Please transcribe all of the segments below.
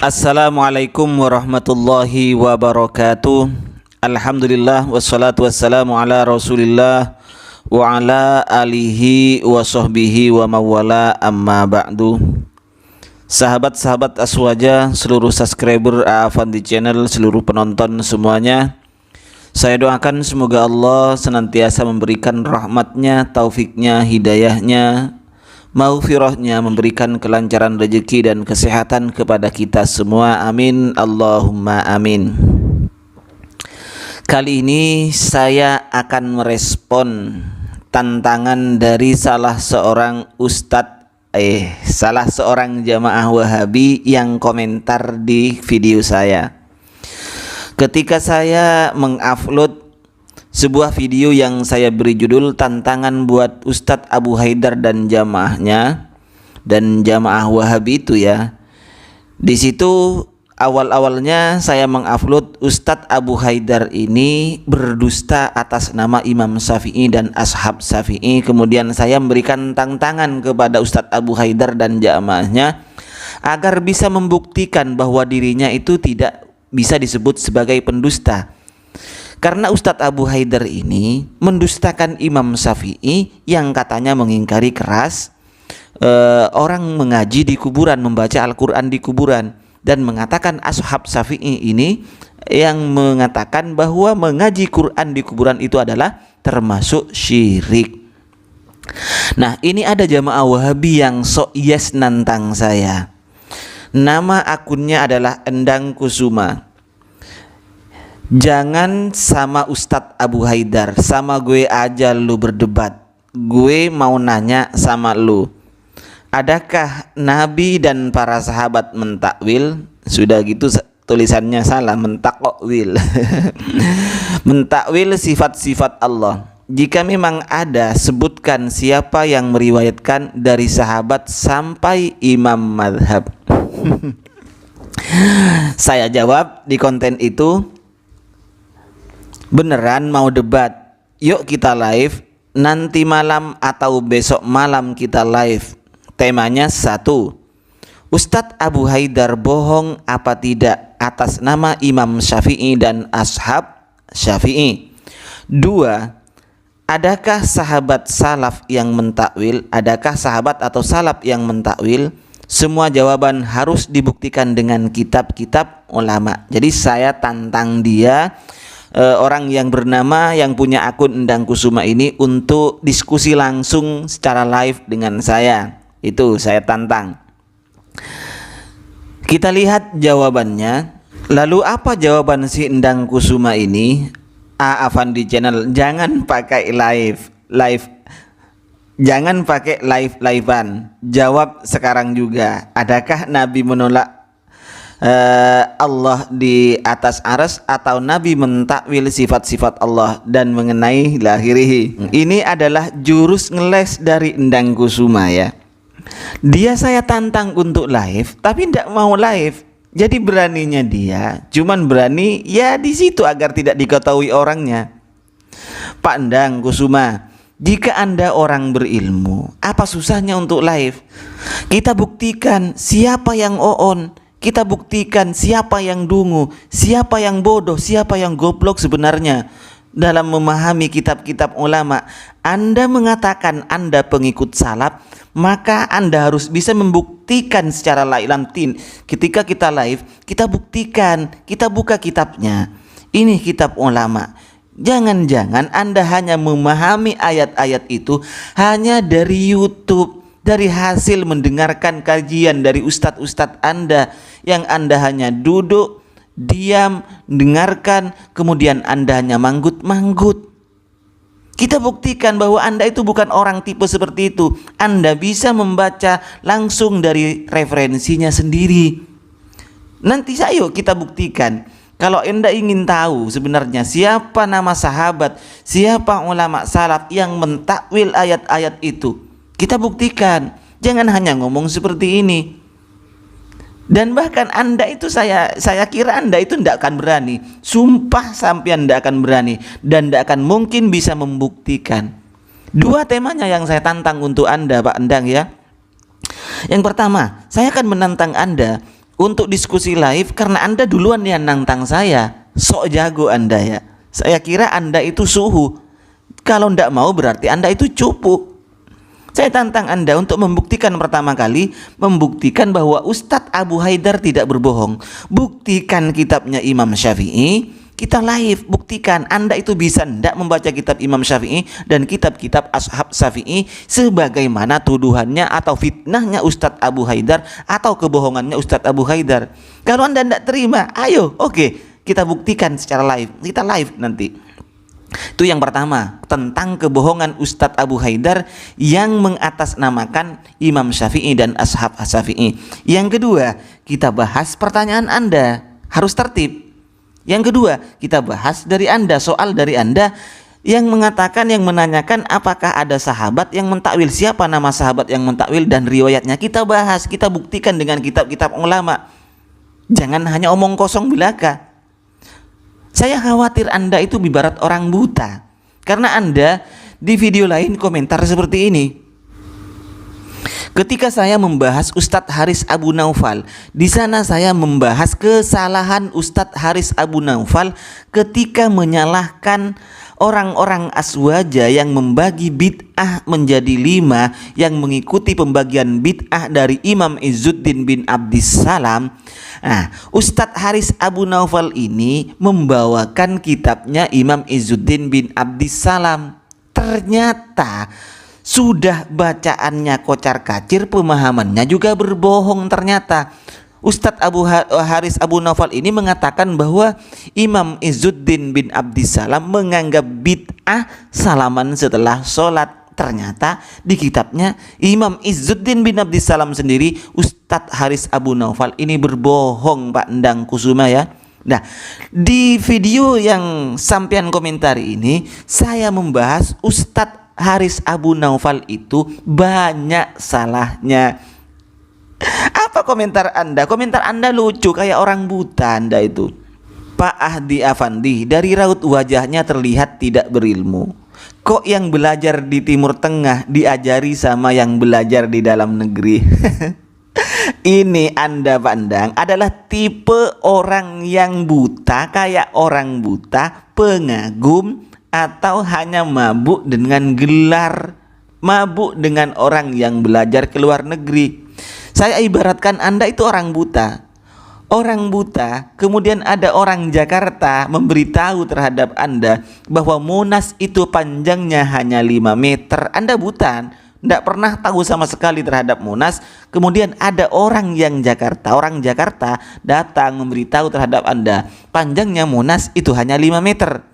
Assalamualaikum warahmatullahi wabarakatuh. Alhamdulillah wassalatu wassalamu ala Rasulillah wa ala alihi wa sahbihi wa mawala amma ba'du. Sahabat-sahabat Aswaja, seluruh subscriber Afandi Channel, seluruh penonton semuanya, saya doakan semoga Allah senantiasa memberikan rahmatnya, taufiknya, hidayahnya, maghfirahnya, memberikan kelancaran rezeki dan kesehatan kepada kita semua. Amin Allahumma amin. Kali ini saya akan merespon tantangan dari salah seorang jamaah Wahabi yang komentar di video saya. Ketika saya mengupload sebuah video yang saya beri judul tantangan buat Ustadz Abu Haidar dan jamaahnya dan jamaah Wahabi itu ya. Di situ awal-awalnya saya mengupload Ustadz Abu Haidar ini berdusta atas nama Imam Syafi'i dan ashab Syafi'i. Kemudian saya memberikan tantangan kepada Ustadz Abu Haidar dan jamaahnya agar bisa membuktikan bahwa dirinya itu tidak bisa disebut sebagai pendusta. Karena Ustadz Abu Haidar ini mendustakan Imam Syafi'i yang katanya mengingkari keras orang mengaji di kuburan, membaca Al-Quran di kuburan, dan mengatakan ashab Syafi'i ini yang mengatakan bahwa mengaji Quran di kuburan itu adalah termasuk syirik. Nah, ini ada jamaah Wahabi yang sok yes nantang saya. Nama akunnya adalah Endang Kusuma. Jangan sama Ustadz Abu Haidar, sama gue aja lu berdebat. Gue mau nanya sama lu, adakah Nabi dan para sahabat mentakwil? Sudah gitu tulisannya salah, mentakwil. Mentakwil sifat-sifat Allah. Jika memang ada, sebutkan siapa yang meriwayatkan dari sahabat sampai imam madhab. Saya jawab di konten itu, beneran mau debat? Yuk kita live nanti malam atau besok malam kita live. Temanya 1, Ustadz Abu Haidar bohong apa tidak atas nama Imam Syafi'i dan ashab Syafi'i. 2, adakah sahabat salaf yang mentakwil? Adakah sahabat atau salaf yang mentakwil? Semua jawaban harus dibuktikan dengan kitab-kitab ulama. Jadi saya tantang dia, orang yang bernama yang punya akun Endang Kusuma ini, untuk diskusi langsung secara live dengan saya. Itu saya tantang. Kita lihat jawabannya. Lalu apa jawaban si Endang Kusuma ini? Afandi Channel, jangan pakai live. Jangan pakai live-livean. Jawab sekarang juga. Adakah Nabi menolak Allah di atas aras, atau Nabi mentakwil sifat-sifat Allah dan mengenai lahirihi? Ini adalah jurus ngeles dari Endang Kusuma ya. Dia saya tantang untuk live tapi tidak mau live. Jadi beraninya dia cuman berani ya di situ agar tidak diketahui orangnya. Pak Endang Kusuma, jika Anda orang berilmu, apa susahnya untuk live? Kita buktikan siapa yang oon. Kita buktikan siapa yang dungu, siapa yang bodoh, siapa yang goblok sebenarnya dalam memahami kitab-kitab ulama. Anda mengatakan Anda pengikut salaf, maka Anda harus bisa membuktikan secara lantin. Ketika kita live, kita buktikan, kita buka kitabnya. Ini kitab ulama. Jangan-jangan Anda hanya memahami ayat-ayat itu hanya dari YouTube, dari hasil mendengarkan kajian dari ustadz-ustadz Anda, yang Anda hanya duduk, diam, dengarkan, kemudian Anda hanya manggut-manggut. Kita buktikan bahwa Anda itu bukan orang tipe seperti itu. Anda bisa membaca langsung dari referensinya sendiri. Nanti ayo kita buktikan. Kalau Anda ingin tahu sebenarnya siapa nama sahabat, siapa ulama salaf yang mentakwil ayat-ayat itu, kita buktikan. Jangan hanya ngomong seperti ini. Dan bahkan Anda itu saya kira Anda itu tidak akan berani. Sumpah sampean tidak akan berani dan tidak akan mungkin bisa membuktikan. 2 temanya yang saya tantang untuk Anda, Pak Endang ya. Yang pertama, saya akan menantang Anda untuk diskusi live karena Anda duluan yang nantang saya. Sok jago Anda ya. Saya kira Anda itu suhu. Kalau ndak mau berarti Anda itu cupu. Saya tantang Anda untuk membuktikan pertama kali, membuktikan bahwa Ustadz Abu Haidar tidak berbohong. Buktikan kitabnya Imam Syafi'i, kita live, buktikan Anda itu bisa ndak membaca kitab Imam Syafi'i dan kitab-kitab Ashab Syafi'i sebagaimana tuduhannya atau fitnahnya Ustadz Abu Haidar atau kebohongannya Ustadz Abu Haidar. Kalau Anda ndak terima, ayo, oke, kita buktikan secara live. Kita live nanti. Itu yang pertama, tentang kebohongan Ustadz Abu Haidar yang mengatasnamakan Imam Syafi'i dan Ashab Syafi'i. Yang kedua, kita bahas pertanyaan Anda, harus tertib. Yang kedua, kita bahas dari Anda, soal dari Anda yang mengatakan, yang menanyakan apakah ada sahabat yang mentakwil, siapa nama sahabat yang mentakwil dan riwayatnya. Kita bahas, kita buktikan dengan kitab-kitab ulama. Jangan hanya omong kosong belaka. Saya khawatir Anda itu ibarat orang buta, karena Anda di video lain komentar seperti ini. Ketika saya membahas Ustadz Haris Abu Naufal, di sana saya membahas kesalahan Ustadz Haris Abu Naufal ketika menyalahkan orang-orang aswaja yang membagi bid'ah menjadi 5, yang mengikuti pembagian bid'ah dari Imam Izzuddin bin Abdissalam. Nah, Ustadz Haris Abu Naufal ini membawakan kitabnya Imam Izzuddin bin Abdissalam. Ternyata sudah bacaannya kocar kacir, pemahamannya juga berbohong. Ternyata Ustadz Haris Abu Naufal ini mengatakan bahwa Imam Izzuddin bin Abdissalam menganggap bid'ah salaman setelah sholat. Ternyata di kitabnya Imam Izzuddin bin Abdissalam sendiri, Ustadz Haris Abu Naufal ini berbohong, Pak Endang Kusuma ya. Nah, di video yang sampean komentari ini saya membahas Ustadz Haris Abu Naufal itu banyak salahnya. Apa komentar Anda? Komentar Anda lucu, kayak orang buta Anda itu. Pak Ahdi Afandi, dari raut wajahnya terlihat tidak berilmu. Kok yang belajar di Timur Tengah diajari sama yang belajar di dalam negeri? Ini Anda pandang adalah tipe orang yang buta, kayak orang buta, pengagum, atau hanya mabuk dengan gelar, mabuk dengan orang yang belajar ke luar negeri. Saya ibaratkan Anda itu orang buta. Orang buta, kemudian ada orang Jakarta memberitahu terhadap Anda bahwa Monas itu panjangnya hanya 5 meter. Anda buta, tidak pernah tahu sama sekali terhadap Monas. Kemudian ada orang Jakarta datang memberitahu terhadap Anda panjangnya Monas itu hanya 5 meter.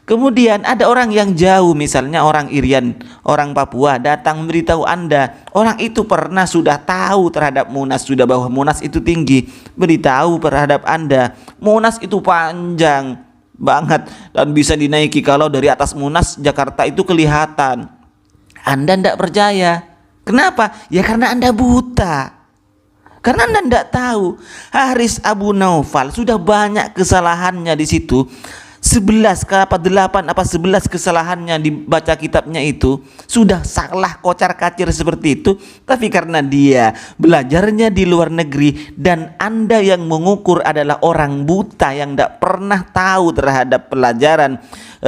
Kemudian ada orang yang jauh, misalnya orang Irian, orang Papua, datang memberitahu Anda, orang itu pernah sudah tahu terhadap Monas, sudah bahwa Monas itu tinggi, beritahu terhadap Anda, Monas itu panjang banget dan bisa dinaiki, kalau dari atas Monas Jakarta itu kelihatan. Anda tidak percaya. Kenapa? Ya karena Anda buta. Karena Anda tidak tahu. Haris Abu Naufal sudah banyak kesalahannya di situ. 11 kesalahannya dibaca kitabnya itu sudah salah kocar kacir seperti itu. Tapi karena dia belajarnya di luar negeri dan Anda yang mengukur adalah orang buta yang tidak pernah tahu terhadap pelajaran,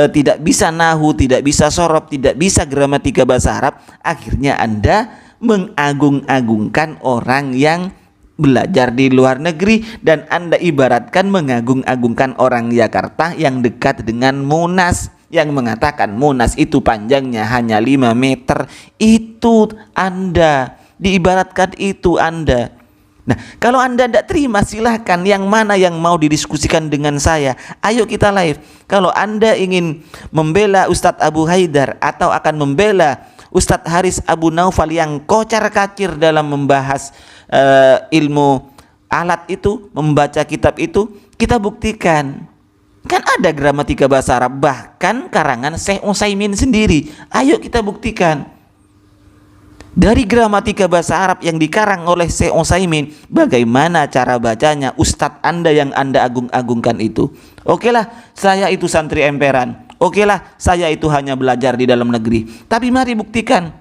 tidak bisa nahu, tidak bisa sorob, tidak bisa gramatika bahasa Arab, akhirnya Anda mengagung-agungkan orang yang belajar di luar negeri, dan Anda ibaratkan mengagung-agungkan orang Jakarta yang dekat dengan Monas, yang mengatakan Monas itu panjangnya hanya 5 meter. Itu Anda, diibaratkan itu Anda. Nah, kalau Anda tidak terima, silahkan, yang mana yang mau didiskusikan dengan saya, ayo kita live. Kalau Anda ingin membela Ustadz Abu Haidar atau akan membela Ustadz Haris Abu Naufal yang kocar kacir dalam membahas ilmu alat itu, membaca kitab itu, kita buktikan. Kan ada gramatika bahasa Arab, bahkan karangan Syekh Utsaimin sendiri. Ayo kita buktikan. Dari gramatika bahasa Arab yang dikarang oleh Syekh Utsaimin, bagaimana cara bacanya Ustadz Anda yang Anda agung-agungkan itu. Okelah, saya itu santri emperan. Okelah, saya itu hanya belajar di dalam negeri. Tapi mari buktikan.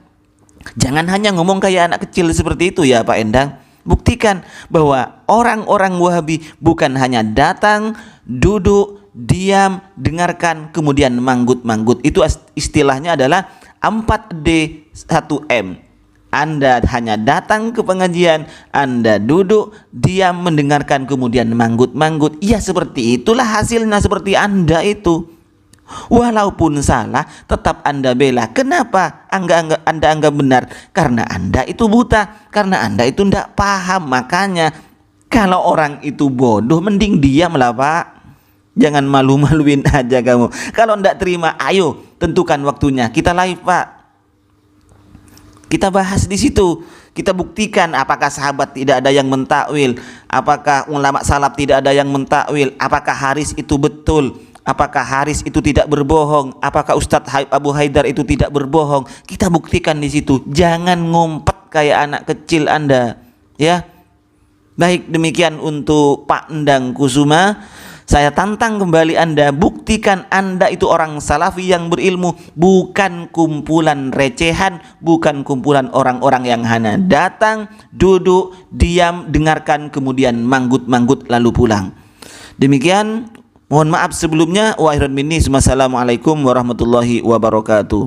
Jangan hanya ngomong kayak anak kecil seperti itu ya Pak Endang. Buktikan bahwa orang-orang Wahabi bukan hanya datang, duduk, diam, dengarkan, kemudian manggut-manggut. Itu istilahnya adalah 4D 1M. Anda hanya datang ke pengajian, Anda duduk, diam, mendengarkan, kemudian manggut-manggut. Ya seperti itulah hasilnya, seperti Anda itu. Walaupun salah, tetap Anda bela. Kenapa Anda anggap benar? Karena Anda itu buta, karena Anda itu tidak paham. Makanya kalau orang itu bodoh, mending diamlah Pak. Jangan malu-maluin aja kamu. Kalau tidak terima, ayo tentukan waktunya. Kita live Pak. Kita bahas di situ. Kita buktikan apakah sahabat tidak ada yang mentakwil, apakah ulama salaf tidak ada yang mentakwil, apakah Haris itu betul. Apakah Haris itu tidak berbohong? Apakah Ustadz Abu Haidar itu tidak berbohong? Kita buktikan di situ. Jangan ngumpet kayak anak kecil Anda, ya. Baik, demikian untuk Pak Endang Kusuma. Saya tantang kembali Anda, buktikan Anda itu orang salafi yang berilmu, bukan kumpulan recehan, bukan kumpulan orang-orang yang hanya datang, duduk, diam, dengarkan, kemudian manggut-manggut lalu pulang. Demikian. Mohon maaf sebelumnya. Wa khairan minni. Wassalamualaikum warahmatullahi wabarakatuh.